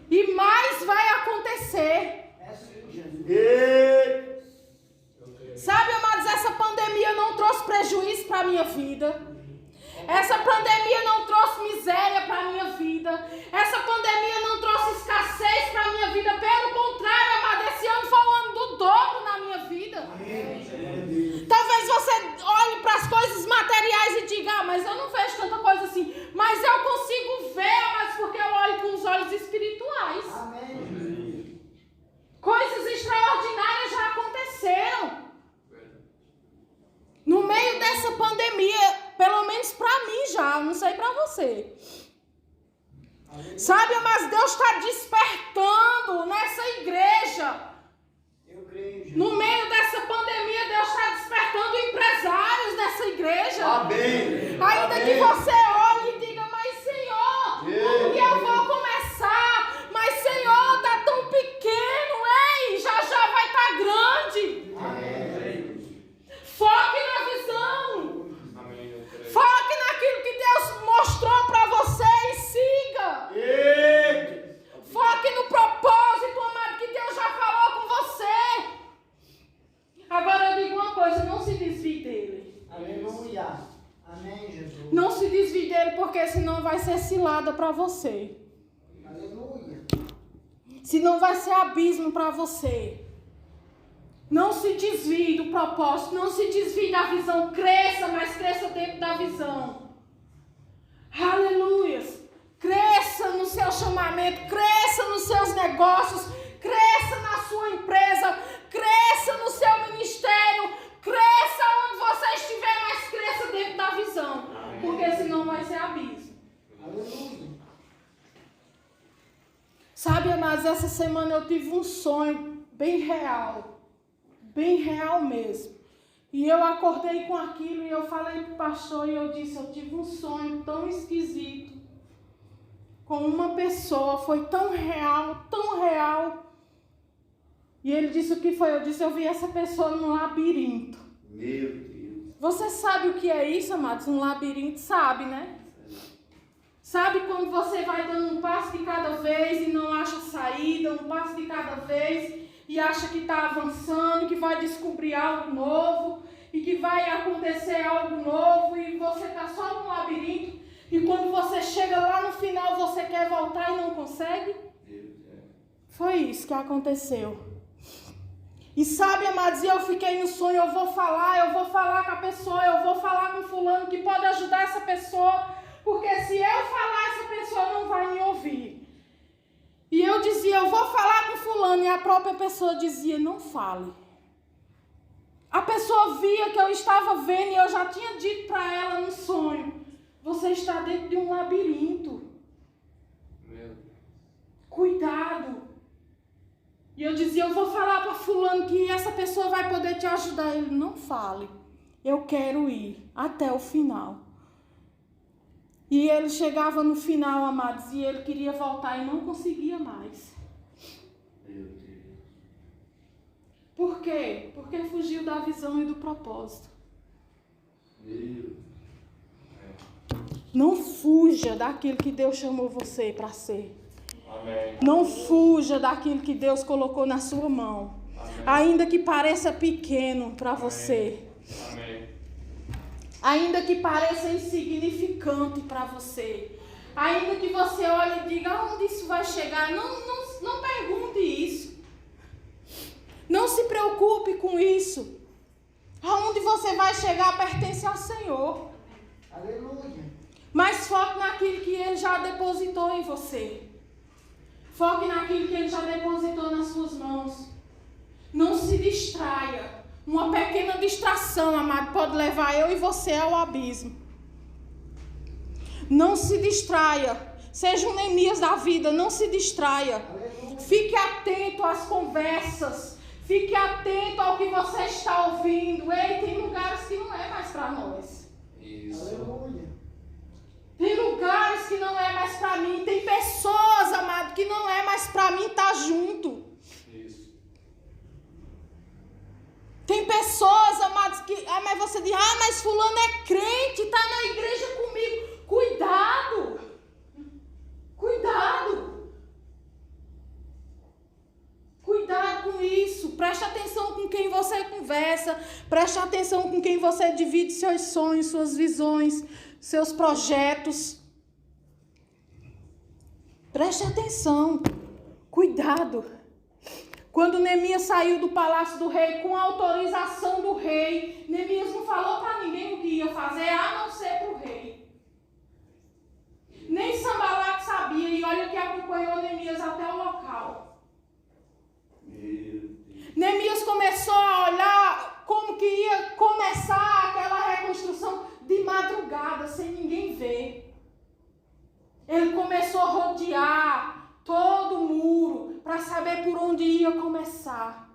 Speaker 1: E mais vai acontecer.
Speaker 2: É sim, Jesus.
Speaker 3: Ei.
Speaker 1: Sabe, amados, essa pandemia não trouxe prejuízo para a minha vida. Essa pandemia não trouxe miséria para a minha vida. Essa pandemia não trouxe escassez para a minha vida. Pelo contrário, amado, esse ano foi o ano do dobro na minha vida. Talvez você olhe para as coisas materiais e diga, ah, mas eu não vejo tanta coisa assim. Mas eu consigo ver, amados, porque eu olho com os olhos espirituais.
Speaker 2: Amém.
Speaker 1: Coisas extraordinárias já aconteceram. No meio dessa pandemia, pelo menos para mim já, não sei para você. Sabe, mas Deus está despertando nessa igreja.
Speaker 2: Eu creio, Jesus.
Speaker 1: No meio dessa pandemia, Deus está despertando empresários dessa igreja.
Speaker 3: Amém.
Speaker 1: Ainda
Speaker 3: Amém.
Speaker 1: que você olhe e diga, mas Senhor, como que eu vou começar? Mas Senhor, está tão pequeno, ei, já vai estar grande.
Speaker 2: Amém.
Speaker 1: Foque na visão.
Speaker 3: Amém.
Speaker 1: Foque naquilo que Deus mostrou para você e siga.
Speaker 3: Ei.
Speaker 1: Foque no propósito, amado, que Deus já falou com você. Agora eu digo uma coisa, não se desvie dele.
Speaker 2: Aleluia. Amém, Jesus.
Speaker 1: Não se desvie dele, porque senão vai ser cilada para você.
Speaker 2: Aleluia.
Speaker 1: Senão vai ser abismo para você. Não se desvie do propósito, não se desvie da visão. Cresça, mas cresça dentro da visão. Aleluia. Cresça no seu chamamento, cresça nos seus negócios, cresça na sua empresa, cresça no seu ministério, cresça onde você estiver, mas cresça dentro da visão. Porque senão vai ser abismo.
Speaker 2: Aleluia.
Speaker 1: Sabe, amados, essa semana eu tive um sonho bem real mesmo. E eu acordei com aquilo e eu falei pro pastor e eu disse, eu tive um sonho tão esquisito com uma pessoa, foi tão real, tão real. E ele disse, o que foi? Eu disse, eu vi essa pessoa num labirinto.
Speaker 3: Meu Deus.
Speaker 1: Você sabe o que é isso, amados? Um labirinto, sabe, né? Sabe quando você vai dando um passo de cada vez e não acha saída, um passo de cada vez e acha que está avançando, que vai descobrir algo novo e que vai acontecer algo novo e você está só num labirinto e quando você chega lá no final você quer voltar e não consegue? Foi isso que aconteceu. E sabe, amados, eu fiquei no sonho, eu vou falar com a pessoa, eu vou falar com fulano que pode ajudar essa pessoa, porque se eu falar, essa pessoa não vai me ouvir. E eu dizia, eu vou falar com fulano, e a própria pessoa dizia, não fale. A pessoa via que eu estava vendo, e eu já tinha dito para ela no sonho, você está dentro de um labirinto. Cuidado. E eu dizia, eu vou falar para fulano que essa pessoa vai poder te ajudar. Ele, não fale, eu quero ir até o final. E ele chegava no final, amados, e ele queria voltar e não conseguia mais.
Speaker 3: Meu Deus.
Speaker 1: Por quê? Porque fugiu da visão e do propósito.
Speaker 3: Meu.
Speaker 1: Não fuja daquilo que Deus chamou você para ser.
Speaker 3: Amém.
Speaker 1: Não fuja daquilo que Deus colocou na sua mão.
Speaker 3: Amém.
Speaker 1: Ainda que pareça pequeno para você.
Speaker 3: Amém.
Speaker 1: Ainda que pareça insignificante para você. Ainda que você olhe e diga, aonde isso vai chegar? Não pergunte isso. Não se preocupe com isso. Aonde você vai chegar pertence ao Senhor.
Speaker 2: Aleluia.
Speaker 1: Mas foque naquilo que Ele já depositou em você. Foque naquilo que Ele já depositou nas suas mãos. Não se distraia. Uma pequena distração, amado, pode levar eu e você ao abismo. Não se distraia. Seja um Neemias da vida, não se distraia.
Speaker 2: Aleluia.
Speaker 1: Fique atento às conversas. Fique atento ao que você está ouvindo. Ei, tem lugares que não é mais para nós.
Speaker 3: Isso.
Speaker 2: Aleluia.
Speaker 1: Tem lugares que não é mais para mim. Tem pessoas, amado, que não é mais para mim estar junto. Tem pessoas, amados, que... mas você diz, mas mas fulano é crente, está na igreja comigo. Cuidado! Cuidado! Cuidado com isso. Preste atenção com quem você conversa. Preste atenção com quem você divide seus sonhos, suas visões, seus projetos. Preste atenção. Cuidado. Quando Neemias saiu do palácio do rei com a autorização do rei, Neemias não falou para ninguém o que ia fazer, a não ser para o rei. Nem Sanbalat sabia, e olha que acompanhou Neemias até o local. Neemias começou a olhar como que ia começar aquela reconstrução de madrugada, sem ninguém ver. Ele começou a rodear todo o muro para saber por onde ia começar.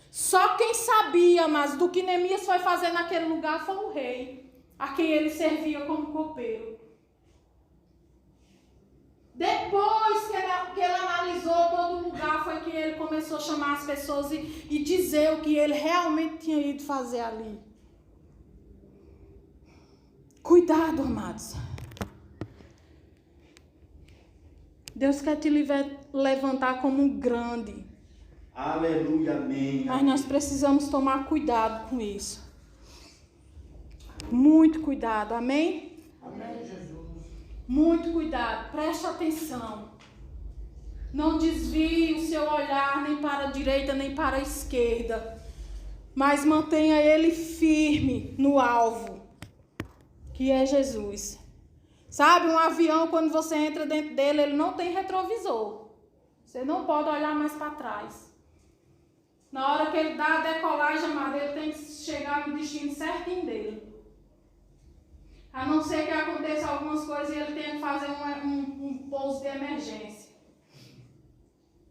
Speaker 1: Só quem sabia, mas do que Neemias foi fazer naquele lugar foi o rei, a quem ele servia como copeiro. Depois que ele analisou todo o lugar, foi que ele começou a chamar as pessoas e dizer o que ele realmente tinha ido fazer ali. Cuidado, amados. Deus quer te levantar como um grande.
Speaker 3: Aleluia, amém.
Speaker 1: Mas nós precisamos tomar cuidado com isso. Muito cuidado, amém?
Speaker 2: Amém, Jesus.
Speaker 1: Muito cuidado, preste atenção. Não desvie o seu olhar nem para a direita nem para a esquerda, mas mantenha ele firme no alvo, que é Jesus. Sabe, um avião, quando você entra dentro dele, ele não tem retrovisor. Você não pode olhar mais para trás. Na hora que ele dá a decolagem, amado, ele tem que chegar no destino certinho dele. A não ser que aconteça algumas coisas e ele tenha que fazer um pouso de emergência.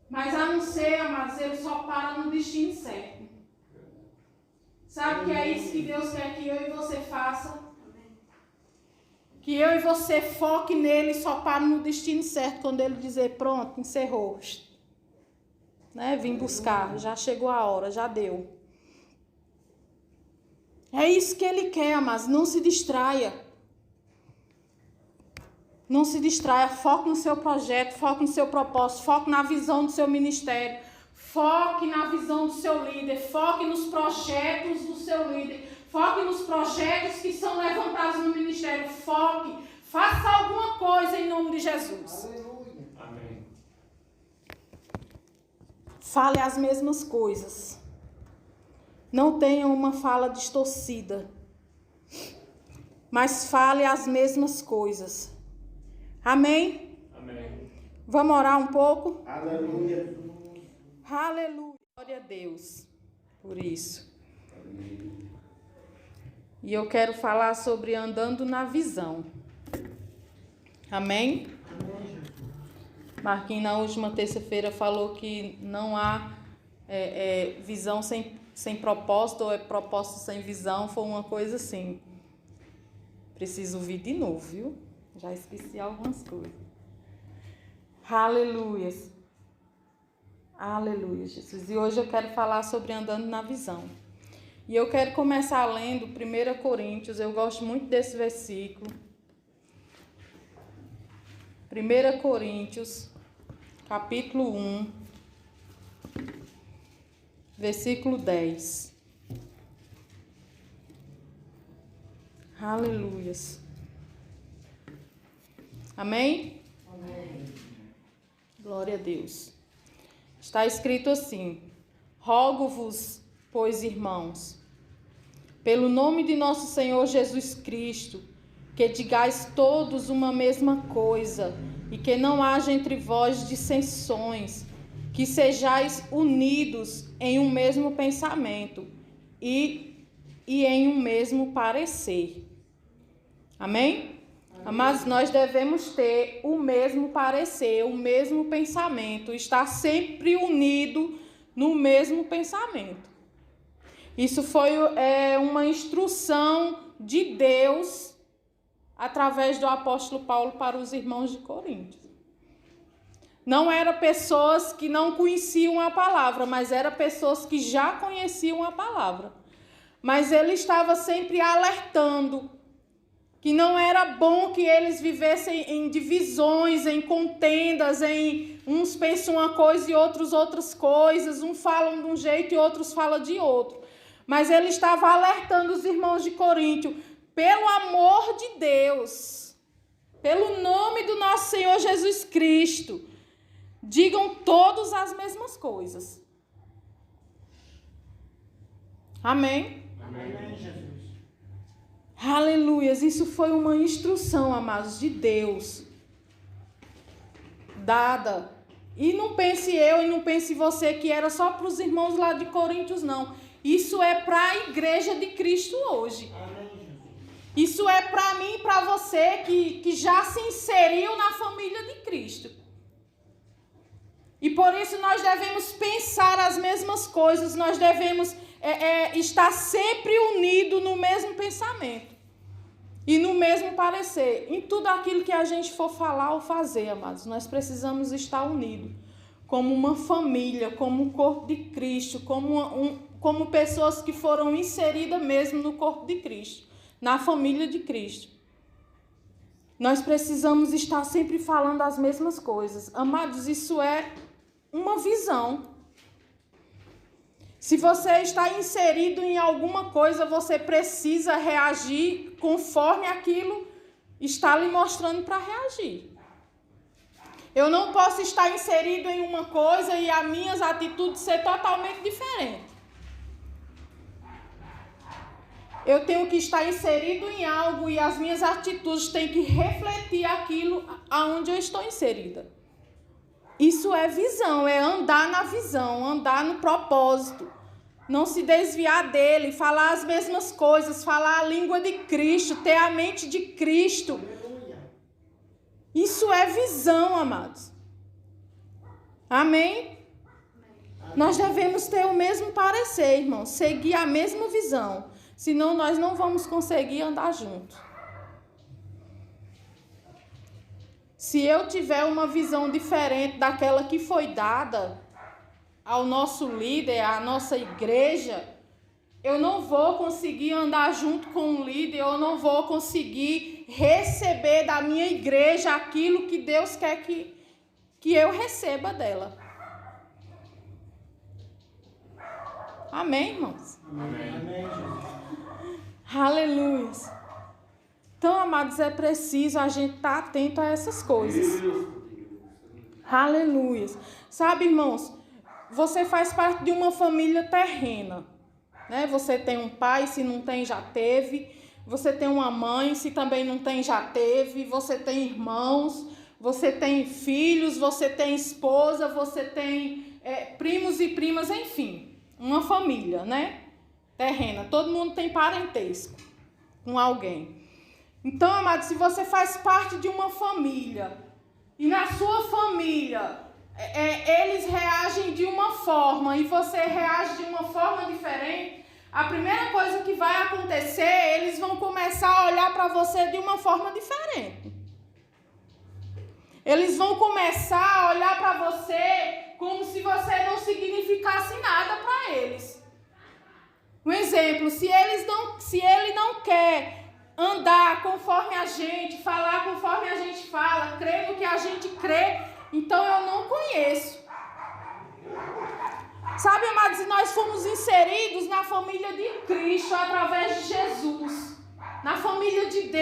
Speaker 1: Mas a não ser, amados, ele só para no destino certo. Sabe que é isso que Deus quer que eu e você faça? Que eu e você foque nele e só pare no destino certo. Quando ele dizer, pronto, encerrou. Né? Vim buscar, já chegou a hora, já deu. É isso que ele quer, amados, não se distraia. Não se distraia, foque no seu projeto, foque no seu propósito, foque na visão do seu ministério, foque na visão do seu líder, foque nos projetos do seu líder, foque nos projetos que são levantados no ministério, foque, faça alguma coisa em nome de Jesus.
Speaker 2: Aleluia.
Speaker 3: Amém.
Speaker 1: Fale as mesmas coisas. Não tenha uma fala distorcida, mas fale as mesmas coisas. Amém?
Speaker 3: Amém.
Speaker 1: Vamos orar um pouco?
Speaker 3: Aleluia.
Speaker 1: Aleluia. Glória a Deus por isso. E eu quero falar sobre andando na visão. Amém? Marquinhos, na última terça-feira, falou que não há visão sem propósito, ou é propósito sem visão, foi uma coisa assim. Preciso ouvir de novo, viu? Já esqueci algumas coisas. Aleluia. Aleluia, Jesus. E hoje eu quero falar sobre andando na visão. E eu quero começar lendo 1 Coríntios. Eu gosto muito desse versículo. 1 Coríntios, capítulo 1, versículo 10. Aleluia. Amém?
Speaker 2: Amém.
Speaker 1: Glória a Deus. Está escrito assim: rogo-vos, pois, irmãos, pelo nome de nosso Senhor Jesus Cristo, que digais todos uma mesma coisa, e que não haja entre vós dissensões, que sejais unidos em um mesmo pensamento e em um mesmo parecer. Amém? Mas nós devemos ter o mesmo parecer, o mesmo pensamento, estar sempre unido no mesmo pensamento. Isso foi uma instrução de Deus através do apóstolo Paulo para os irmãos de Corinto. Não eram pessoas que não conheciam a palavra, mas eram pessoas que já conheciam a palavra. mas ele estava sempre alertando que não era bom que eles vivessem em divisões, em contendas, em uns pensam uma coisa e outros outras coisas, uns falam de um jeito e outros falam de outro. Mas ele estava alertando os irmãos de Corinto, pelo amor de Deus, pelo nome do nosso Senhor Jesus Cristo, digam todos as mesmas coisas. Amém?
Speaker 2: Amém, Jesus.
Speaker 1: Aleluias, isso foi uma instrução, amados, de Deus, dada. E não pense eu e não pense você que era só para os irmãos lá de Coríntios, não. Isso é para a igreja de Cristo hoje.
Speaker 2: Amém, Jesus.
Speaker 1: Isso é para mim e para você que já se inseriu na família de Cristo. E por isso nós devemos pensar as mesmas coisas, nós devemos estar sempre unidos no mesmo pensamento. E no mesmo parecer, em tudo aquilo que a gente for falar ou fazer, amados, nós precisamos estar unidos, como uma família, como um corpo de Cristo, como pessoas que foram inseridas mesmo no corpo de Cristo, na família de Cristo. Nós precisamos estar sempre falando as mesmas coisas. Amados, isso é uma visão. Se você está inserido em alguma coisa, você precisa reagir conforme aquilo está lhe mostrando para reagir. Eu não posso estar inserido em uma coisa e as minhas atitudes ser totalmente diferentes. Eu tenho que estar inserido em algo e as minhas atitudes têm que refletir aquilo aonde eu estou inserida. Isso é visão, é andar na visão, andar no propósito. Não se desviar dele, falar as mesmas coisas, falar a língua de Cristo, ter a mente de Cristo.
Speaker 2: Aleluia.
Speaker 1: Isso é visão, amados. Amém? Nós devemos ter o mesmo parecer, irmãos, seguir a mesma visão. Senão nós não vamos conseguir andar juntos. Se eu tiver uma visão diferente daquela que foi dada ao nosso líder, à nossa igreja, eu não vou conseguir andar junto com o líder, eu não vou conseguir receber da minha igreja aquilo que Deus quer que eu receba dela. Amém, irmãos?
Speaker 2: Amém. Amém, Jesus.
Speaker 1: Aleluia. Então, amados, é preciso a gente estar atento a essas coisas. Aleluia. Sabe, irmãos, você faz parte de uma família terrena, né? Você tem um pai, se não tem, já teve. Você tem uma mãe, se também não tem, já teve. Você tem irmãos, você tem filhos, você tem esposa, você tem primos e primas, enfim. Uma família, né? Terrena. Todo mundo tem parentesco com alguém. Então, amado, se você faz parte de uma família e na sua família eles reagem de uma forma e você reage de uma forma diferente, a primeira coisa que vai acontecer, eles vão começar a olhar para você de uma forma diferente. Eles vão começar a olhar para você como se você não significasse nada para eles. Um exemplo, se ele não quer andar conforme a gente, falar conforme a gente fala, crer no que a gente crê, então eu não conheço. Sabe, amados, nós fomos inseridos na família de Cristo através de Jesus, na família de Deus.